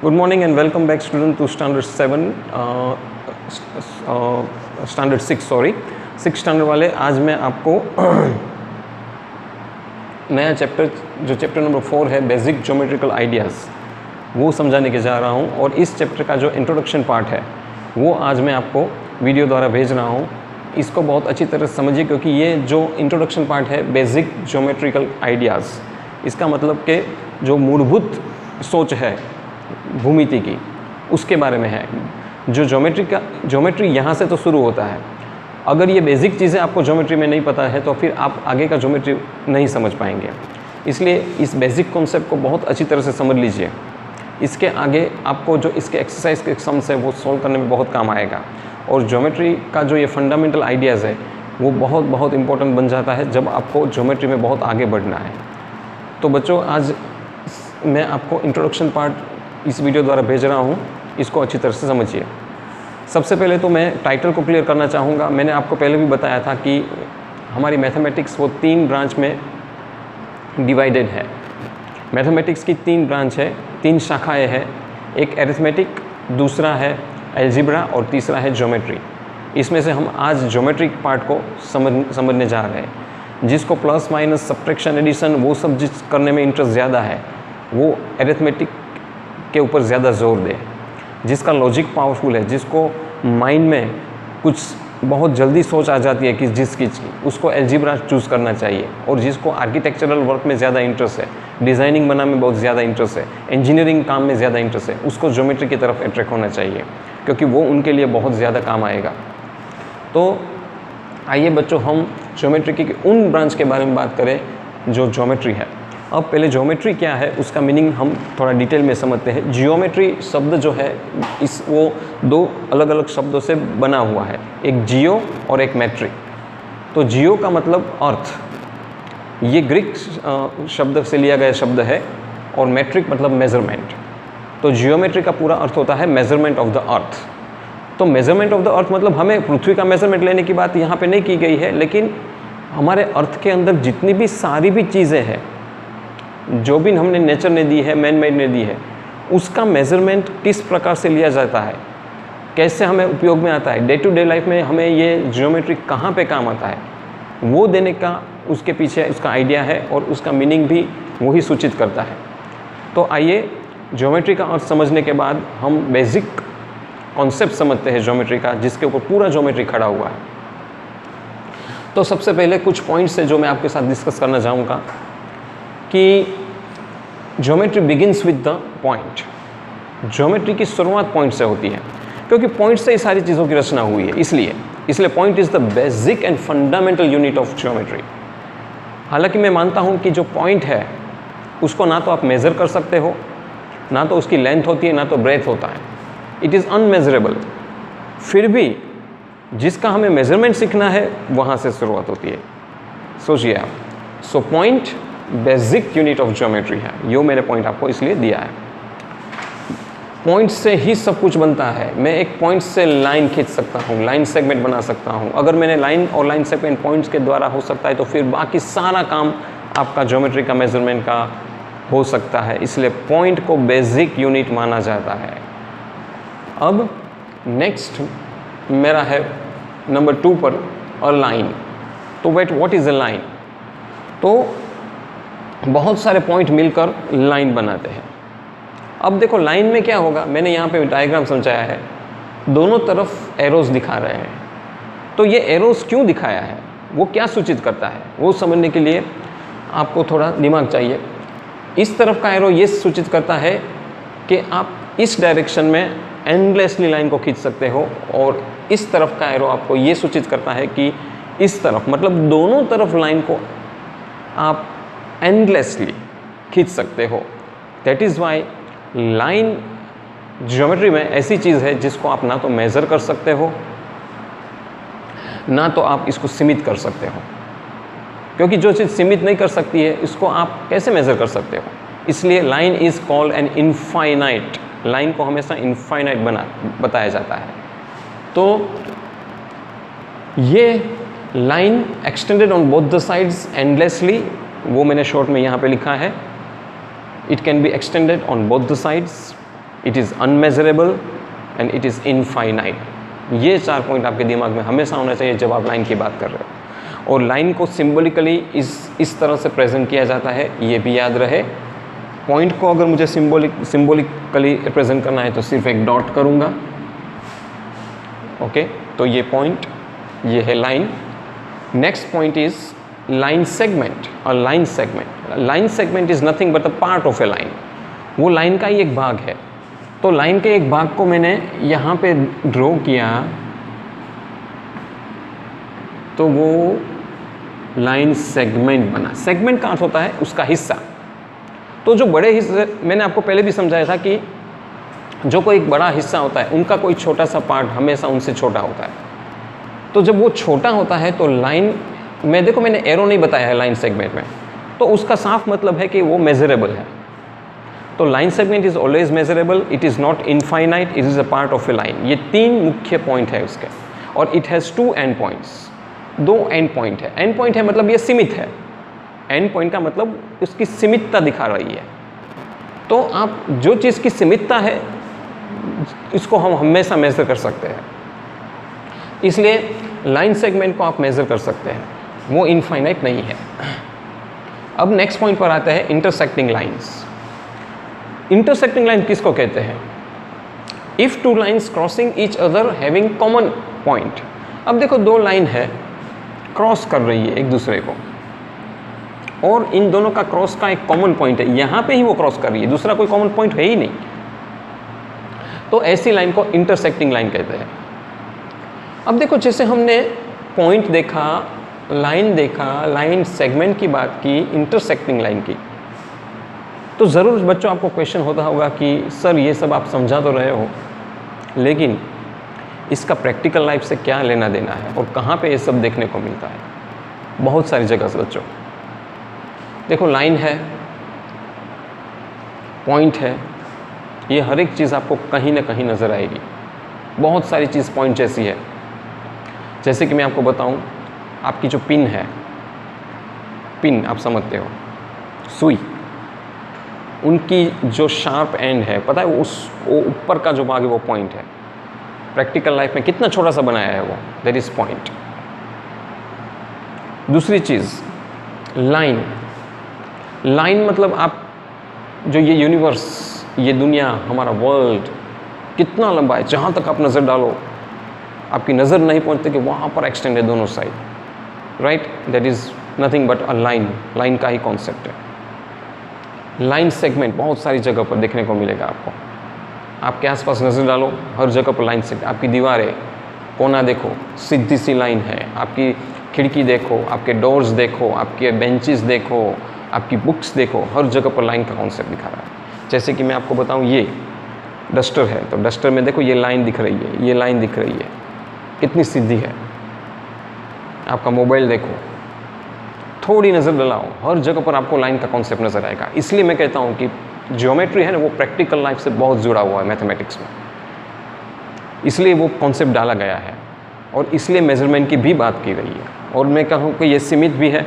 Good morning and welcome back student to standard 7 standard 6 sorry 6 standard वाले। आज मैं आपको नया चैप्टर जो चैप्टर नंबर 4 है बेसिक ज्योमेट्रिकल आइडियाज़ वो समझाने के जा रहा हूँ। और इस चैप्टर का जो इंट्रोडक्शन पार्ट है वो आज मैं आपको वीडियो द्वारा भेज रहा हूँ। इसको बहुत अच्छी तरह से समझिए क्योंकि ये जो इंट्रोडक्शन पार्ट है बेसिक ज्योमेट्रिकल आइडियाज़, इसका मतलब कि जो मूलभूत सोच है भूमिति की उसके बारे में है। जो ज्योमेट्री यहाँ से तो शुरू होता है। अगर ये बेसिक चीज़ें आपको ज्योमेट्री में नहीं पता है तो फिर आप आगे का ज्योमेट्री नहीं समझ पाएंगे। इसलिए इस बेसिक कॉन्सेप्ट को बहुत अच्छी तरह से समझ लीजिए। इसके आगे आपको जो इसके एक्सरसाइज के सम्स है वो सॉल्व करने में बहुत काम आएगा। और ज्योमेट्री का जो ये फंडामेंटल आइडियाज़ है वो बहुत इंपॉर्टेंट बन जाता है जब आपको ज्योमेट्री में बहुत आगे बढ़ना है। तो बच्चों, आज मैं आपको इंट्रोडक्शन पार्ट इस वीडियो द्वारा भेज रहा हूँ, इसको अच्छी तरह से समझिए। सबसे पहले तो मैं टाइटल को क्लियर करना चाहूँगा। मैंने आपको पहले भी बताया था कि हमारी मैथमेटिक्स वो 3 ब्रांच में डिवाइडेड है। मैथमेटिक्स की 3 ब्रांच है, 3 शाखाएँ हैं। एक अरिथमेटिक, दूसरा है अलजेब्रा और तीसरा है ज्योमेट्री। इसमें से हम आज ज्योमेट्रिक पार्ट को समझने जा रहे हैं। जिसको प्लस माइनस सब्ट्रैक्शन एडिशन वो सब जिस करने में इंटरेस्ट ज़्यादा है वो अरिथमेटिक के ऊपर ज़्यादा जोर दे। जिसका लॉजिक पावरफुल है, जिसको माइंड में कुछ बहुत जल्दी सोच आ जाती है कि जिस चीज़ की, उसको अलजेब्रा चूज़ करना चाहिए। और जिसको आर्किटेक्चरल वर्क में ज़्यादा इंटरेस्ट है, डिज़ाइनिंग बनाने में बहुत ज़्यादा इंटरेस्ट है, इंजीनियरिंग काम में ज़्यादा इंटरेस्ट है, उसको ज्योमेट्री की तरफ अट्रैक्ट होना चाहिए क्योंकि वो उनके लिए बहुत ज़्यादा काम आएगा। तो आइए बच्चों, हम ज्योमेट्री की उन ब्रांच के बारे में बात करें जो ज्योमेट्री है। अब पहले ज्योमेट्री क्या है उसका मीनिंग हम थोड़ा डिटेल में समझते हैं। जियोमेट्री शब्द जो है वो 2 अलग अलग शब्दों से बना हुआ है, एक जियो और एक मैट्रिक। तो जियो का मतलब अर्थ, ये ग्रीक शब्द से लिया गया शब्द है, और मैट्रिक मतलब मेजरमेंट। तो जियोमेट्री का पूरा अर्थ होता है मेजरमेंट ऑफ द अर्थ। तो मेजरमेंट ऑफ द अर्थ मतलब हमें पृथ्वी का मेजरमेंट लेने की बात यहाँ पे नहीं की गई है, लेकिन हमारे अर्थ के अंदर जितनी भी सारी भी चीज़ें हैं, जो भी हमने नेचर ने दी है, मैन मेड ने दी है, उसका मेजरमेंट किस प्रकार से लिया जाता है, कैसे हमें उपयोग में आता है, डे टू डे लाइफ में हमें ये ज्योमेट्री कहाँ पे काम आता है, वो देने का उसके पीछे उसका आइडिया है और उसका मीनिंग भी वही सूचित करता है। तो आइए ज्योमेट्री का अर्थ समझने के बाद हम बेसिक कॉन्सेप्ट समझते हैं ज्योमेट्री का, जिसके ऊपर पूरा ज्योमेट्री खड़ा हुआ है। तो सबसे पहले कुछ पॉइंट्स है जो मैं आपके साथ डिस्कस करना चाहूँगा कि geometry begins with the point. Geometry की शुरुआत पॉइंट से होती है क्योंकि पॉइंट से ही सारी चीज़ों की रचना हुई है। इसलिए point is the basic and fundamental unit of geometry. हालांकि मैं मानता हूँ कि जो पॉइंट है उसको ना तो आप मेज़र कर सकते हो, ना तो उसकी लेंथ होती है, ना तो ब्रेथ होता है। It is unmeasurable. फिर भी जिसका हमें मेजरमेंट सीखना है वहाँ से शुरुआत होती है। सोचिए आप। So point basic unit of geometry है। यो मैंने पॉइंट आपको इसलिए दिया है। पॉइंट से ही सब कुछ बनता है। मैं एक पॉइंट से लाइन खींच सकता हूँ, लाइन सेगमेंट बना सकता हूँ। अगर मैंने लाइन और लाइन सेगमेंट पॉइंट्स के द्वारा हो सकता है तो फिर बाकी सारा काम आपका ज्योमेट्री का मेजरमेंट का हो सकता है। इसलिए पॉइंट को बेसिक यूनिट माना जाता है। अब नेक्स्ट मेरा है नंबर 2 पर अ लाइन। तो व्हाट इज़ अ लाइन? तो बहुत सारे पॉइंट मिलकर लाइन बनाते हैं। अब देखो लाइन में क्या होगा, मैंने यहाँ पे डायग्राम समझाया है, दोनों तरफ एरोस दिखा रहे हैं। तो ये एरोस क्यों दिखाया है, वो क्या सूचित करता है, वो समझने के लिए आपको थोड़ा दिमाग चाहिए। इस तरफ का एरो ये सूचित करता है कि आप इस डायरेक्शन में एंडलेसली लाइन को खींच सकते हो, और इस तरफ का एरो आपको ये सूचित करता है कि इस तरफ, मतलब दोनों तरफ लाइन को आप एंडलेसली खींच सकते हो। That is why line geometry में ऐसी चीज़ है जिसको आप ना तो मेज़र कर सकते हो, ना तो आप इसको सीमित कर सकते हो। क्योंकि जो चीज़ सीमित नहीं कर सकती है इसको आप कैसे मेज़र कर सकते हो। इसलिए line is called an infinite. Line को हमेशा इनफाइनाइट बताया जाता है। तो ये line extended on both the sides endlessly, वो मैंने शॉर्ट में यहाँ पे लिखा है। It can be extended on both the sides it is unmeasurable and it is infinite. ये 4 पॉइंट आपके दिमाग में हमेशा होना चाहिए जब आप लाइन की बात कर रहे हो। और लाइन को सिम्बॉलिकली इस तरह से प्रेजेंट किया जाता है, ये भी याद रहे। पॉइंट को अगर मुझे सिम्बॉलिकली प्रेजेंट करना है तो सिर्फ एक डॉट करूँगा, ओके। तो ये पॉइंट, ये है line. Next point is line segment. और line segment is nothing but a part of a line. वो लाइन का ही एक भाग है। तो लाइन के एक भाग को मैंने यहाँ पे ड्रॉ किया तो वो लाइन सेगमेंट बना। सेगमेंट का अर्थ होता है उसका हिस्सा। तो जो बड़े हिस्से, मैंने आपको पहले भी समझाया था कि जो कोई एक बड़ा हिस्सा होता है उनका कोई छोटा सा पार्ट हमेशा उनसे छोटा होता है। तो जब वो छोटा होता है तो लाइन में, देखो मैंने एरो नहीं बताया है लाइन सेगमेंट में, तो उसका साफ मतलब है कि वो मेजरेबल है। तो line segment is always measurable, it is not infinite, it is a part of a line. ये 3 मुख्य पॉइंट है उसके। और it has 2 and points, 2 and point है। एंड पॉइंट है मतलब ये सीमित है। एंड पॉइंट का मतलब उसकी सीमितता दिखा रही है। तो आप जो चीज़ की सीमितता है इसको हम हमेशा मेज़र कर सकते हैं, इसलिए लाइन सेगमेंट को आप मेज़र कर सकते हैं, वो इनफाइनाइट नहीं है। अब नेक्स्ट पॉइंट पर आता है इंटरसेक्टिंग लाइंस। इंटरसेक्टिंग लाइन किसको कहते हैं? If 2 lines crossing each other having common point. अब देखो 2 लाइन है, क्रॉस कर रही है एक दूसरे को, और इन दोनों का क्रॉस का एक कॉमन पॉइंट है, यहाँ पे ही वो क्रॉस कर रही है, दूसरा कोई कॉमन पॉइंट है ही नहीं। तो ऐसी लाइन को इंटरसेक्टिंग लाइन कहते हैं। अब देखो जैसे हमने पॉइंट देखा, लाइन देखा, लाइन सेगमेंट की बात की, इंटरसेक्टिंग लाइन की, तो ज़रूर बच्चों आपको क्वेश्चन होता होगा कि सर ये सब आप समझा तो रहे हो, लेकिन इसका प्रैक्टिकल लाइफ से क्या लेना देना है और कहाँ पे ये सब देखने को मिलता है? बहुत सारी जगह से बच्चों। देखो लाइन है, पॉइंट है, ये हर एक चीज़ आपको कहीं ना कहीं नज़र आएगी। बहुत सारी चीज़ पॉइंट जैसी है। जैसे कि मैं आपको बताऊं, आपकी जो पिन है, पिन आप समझते हो, सुई, उनकी जो शार्प एंड है, पता है वो ऊपर का जो भाग है वो पॉइंट है। प्रैक्टिकल लाइफ में कितना छोटा सा बनाया है वो, दैट इज़ पॉइंट। दूसरी चीज़ लाइन। लाइन मतलब आप जो ये यूनिवर्स, ये दुनिया, हमारा वर्ल्ड कितना लंबा है, जहाँ तक आप नज़र डालो आपकी नज़र नहीं पहुँचती कि वहाँ पर एक्सटेंड है दोनों side, right? That is nothing but a line. Line का ही कॉन्सेप्ट है। लाइन सेगमेंट बहुत सारी जगह पर देखने को मिलेगा आपको। आपके आसपास नज़र डालो, हर जगह पर लाइन सेगमेंट। आपकी दीवारें, कोना देखो, सीधी सी लाइन है। आपकी खिड़की देखो, आपके डोर्स देखो, आपके बेंचेस देखो, आपकी बुक्स देखो, हर जगह पर लाइन का कॉन्सेप्ट दिखा रहा है। जैसे कि मैं आपको बताऊं, ये डस्टर है, तो डस्टर में देखो ये लाइन दिख रही है, ये लाइन दिख रही है, कितनी सीधी है। आपका मोबाइल देखो, थोड़ी नज़र डलाओ, हर जगह पर आपको लाइन का कॉन्सेप्ट नज़र आएगा। इसलिए मैं कहता हूँ कि ज्योमेट्री है ना, वो प्रैक्टिकल लाइफ से बहुत जुड़ा हुआ है मैथमेटिक्स में, इसलिए वो कॉन्सेप्ट डाला गया है और इसलिए मेजरमेंट की भी बात की गई है। और मैं कहूँ कि ये सीमित भी है,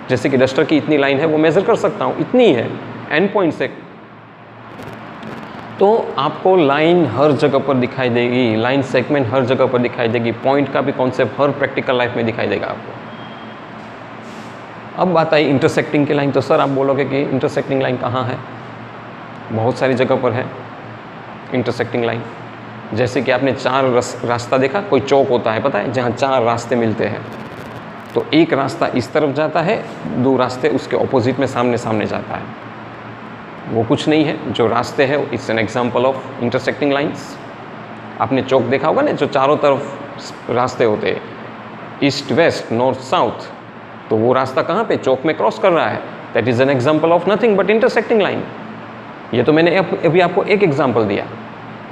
जैसे कि डस्टर की इतनी लाइन है वो मेज़र कर सकता हूँ, इतनी है एंड पॉइंट से। तो आपको लाइन हर जगह पर दिखाई देगी, लाइन सेगमेंट हर जगह पर दिखाई देगी, पॉइंट का भी कॉन्सेप्ट हर प्रैक्टिकल लाइफ में दिखाई देगा आपको। अब बात आई इंटरसेक्टिंग की लाइन। तो सर आप बोलोगे कि इंटरसेक्टिंग लाइन कहाँ है? बहुत सारी जगह पर है इंटरसेक्टिंग लाइन। जैसे कि आपने 4 रास्ता देखा, कोई चौक होता है पता है, जहाँ 4 रास्ते मिलते हैं, तो एक रास्ता इस तरफ जाता है, 2 रास्ते उसके ऑपोजिट में सामने सामने जाता है। वो कुछ नहीं है, जो रास्ते हैं it's an example of intersecting lines. आपने चौक देखा होगा ना, जो चारों तरफ रास्ते होते हैं, ईस्ट वेस्ट नॉर्थ साउथ, तो वो रास्ता कहाँ पे चौक में क्रॉस कर रहा है, that is an example of nothing but intersecting line. ये तो मैंने अभी आपको एक एग्जाम्पल दिया।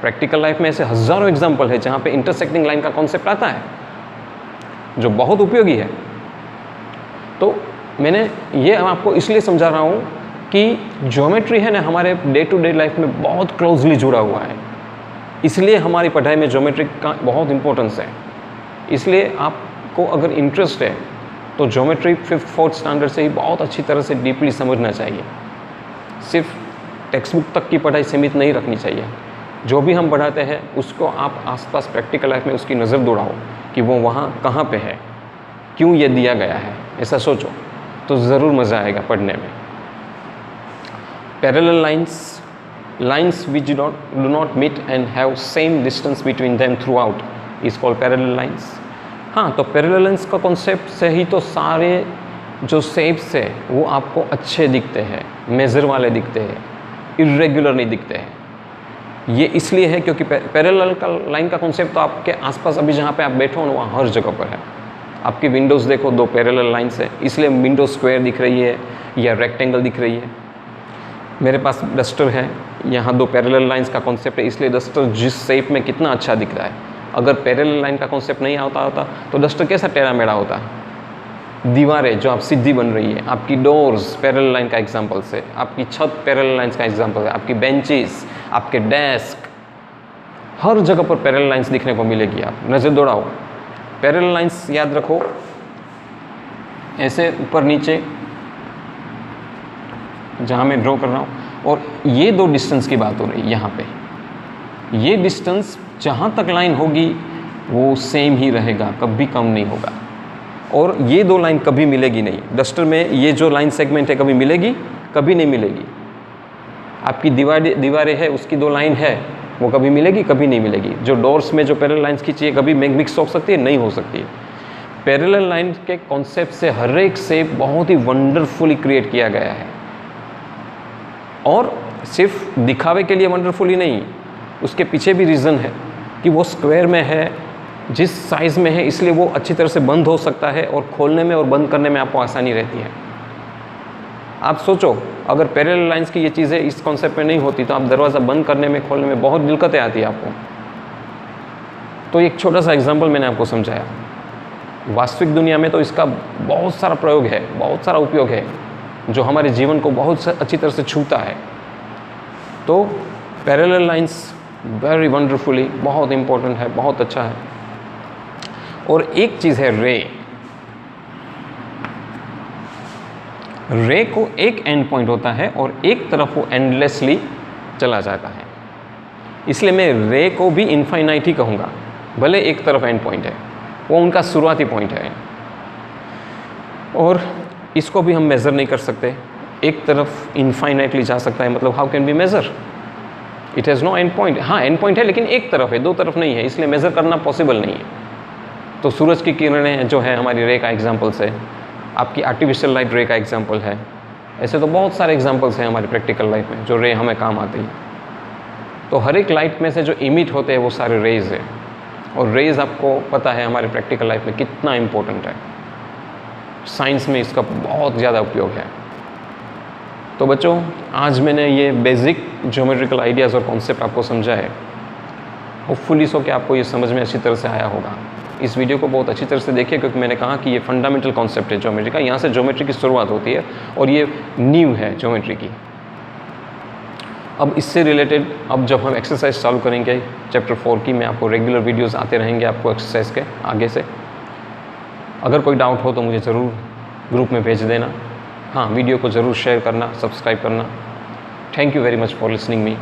प्रैक्टिकल लाइफ में ऐसे हज़ारों एग्जाम्पल है जहाँ पे इंटरसेक्टिंग लाइन का कॉन्सेप्ट आता है, जो बहुत उपयोगी है। तो मैंने ये आपको इसलिए समझा रहा हूँ कि ज्योमेट्री है ना, हमारे डे टू डे लाइफ में बहुत क्लोजली जुड़ा हुआ है, इसलिए हमारी पढ़ाई में ज्योमेट्री का बहुत इंपॉर्टेंस है। इसलिए आपको अगर इंटरेस्ट है तो ज्योमेट्री 5th 4th स्टैंडर्ड से ही बहुत अच्छी तरह से डीपली समझना चाहिए। सिर्फ टेक्स्ट बुक तक की पढ़ाई सीमित नहीं रखनी चाहिए। जो भी हम पढ़ाते हैं उसको आप आसपास प्रैक्टिकल लाइफ में उसकी नज़र दौड़ाओ कि वो वहाँ कहाँ पे है, क्यों ये दिया गया है, ऐसा सोचो तो ज़रूर मज़ा आएगा पढ़ने में। Parallel lines which do not meet and have same distance between them throughout is called parallel lines। हाँ, तो पैरेलल लाइन्स का कॉन्सेप्ट से ही तो सारे जो शेप्स है वो आपको अच्छे दिखते हैं, मेजर वाले दिखते हैं, इरेगुलर नहीं दिखते हैं। ये इसलिए है क्योंकि पैरेलल का लाइन का कॉन्सेप्ट तो आपके आसपास अभी जहाँ पे आप बैठे हो ना वहाँ हर जगह पर है। आपकी विंडोज़ देखो, 2 पैरेलल लाइन्स है, इसलिए विंडो स्क्वायर दिख रही है या रेक्टेंगल दिख रही है। मेरे पास डस्टर है, यहाँ 2 पैरेलल लाइंस का कॉन्सेप्ट है, इसलिए डस्टर जिस शेप में कितना अच्छा दिख रहा है। अगर पैरेलल लाइन का कॉन्सेप्ट नहीं होता तो डस्टर कैसा टेढ़ा मेढ़ा होता। दीवारें जो आप सीधी बन रही है, आपकी डोर्स पैरेलल लाइन का एग्जांपल है, आपकी छत पैरेलल लाइंस का एग्जांपल है, आपकी बेंचेस, आपके डेस्क, हर जगह पर पैरेलल लाइंस दिखने को मिलेगी। आप नज़र दौड़ाओ, पैरेलल लाइंस याद रखो, ऐसे ऊपर नीचे जहाँ मैं ड्रॉ कर रहा हूँ, और ये 2 डिस्टेंस की बात हो रही है यहाँ पे। ये डिस्टेंस जहाँ तक लाइन होगी वो सेम ही रहेगा, कभी कम नहीं होगा। और ये 2 लाइन कभी मिलेगी नहीं। डस्टर में ये जो लाइन सेगमेंट है कभी मिलेगी, कभी नहीं मिलेगी। आपकी दीवारें है, उसकी 2 लाइन है, वो कभी मिलेगी, कभी नहीं मिलेगी। जो डोर्स में जो पैरेलल लाइन्स खींची है कभी मिक्स हो सकती है, नहीं हो सकती है। पैरेलल लाइन के कॉन्सेप्ट से हर एक शेप बहुत ही वंडरफुली क्रिएट किया गया है, और सिर्फ दिखावे के लिए वंडरफुल ही नहीं, उसके पीछे भी रीज़न है कि वो स्क्वायर में है, जिस साइज़ में है, इसलिए वो अच्छी तरह से बंद हो सकता है और खोलने में और बंद करने में आपको आसानी रहती है। आप सोचो, अगर पैरेलल लाइंस की ये चीज़ें इस कॉन्सेप्ट में नहीं होती तो आप दरवाज़ा बंद करने में, खोलने में बहुत दिक्कतें आती है आपको। तो एक छोटा सा एग्जाम्पल मैंने आपको समझाया। वास्तविक दुनिया में तो इसका बहुत सारा प्रयोग है, बहुत सारा उपयोग है, जो हमारे जीवन को बहुत अच्छी तरह से छूता है। तो पैरेलल लाइंस वेरी वंडरफुली बहुत इम्पोर्टेंट है, बहुत अच्छा है। और एक चीज़ है रे को एक एंड पॉइंट होता है और एक तरफ वो एंडलेसली चला जाता है, इसलिए मैं रे को भी इनफाइनाइट ही कहूँगा। भले एक तरफ एंड पॉइंट है, वो उनका शुरुआती पॉइंट है, और इसको भी हम मेज़र नहीं कर सकते। एक तरफ इनफाइनाइटली जा सकता है, मतलब how can be measure, it has no end point. हाँ, एंड पॉइंट है लेकिन एक तरफ है, 2 तरफ नहीं है, इसलिए मेज़र करना पॉसिबल नहीं है। तो सूरज की किरणें जो है हमारी रे का एग्जाम्पल्स है, आपकी आर्टिफिशियल लाइट रे का एग्जाम्पल है। ऐसे तो बहुत सारे एग्जाम्पल्स हैं हमारी प्रैक्टिकल लाइफ में जो रे हमें काम आती है। तो हर एक लाइट में से जो इमिट होते हैं वो सारे रेज़ है, और रेज़ आपको पता है हमारे प्रैक्टिकल लाइफ में कितना इम्पोर्टेंट है। साइंस में इसका बहुत ज़्यादा उपयोग है। तो बच्चों, आज मैंने ये बेसिक ज्योमेट्रिकल आइडियाज़ और कॉन्सेप्ट आपको समझा है। होपफुली सो कि आपको ये समझ में अच्छी तरह से आया होगा। इस वीडियो को बहुत अच्छी तरह से देखिए, क्योंकि मैंने कहा कि ये फंडामेंटल कॉन्सेप्ट है ज्योमेट्री का। यहाँ से ज्योमेट्री की शुरुआत होती है और ये नींव है ज्योमेट्री की। अब इससे रिलेटेड अब जब हम एक्सरसाइज चालू करेंगे चैप्टर 4 की, मैं आपको रेगुलर वीडियोज़ आते रहेंगे आपको एक्सरसाइज के आगे से। अगर कोई डाउट हो तो मुझे ज़रूर ग्रुप में भेज देना। हाँ, वीडियो को ज़रूर शेयर करना, सब्सक्राइब करना। Thank you very much for listening me.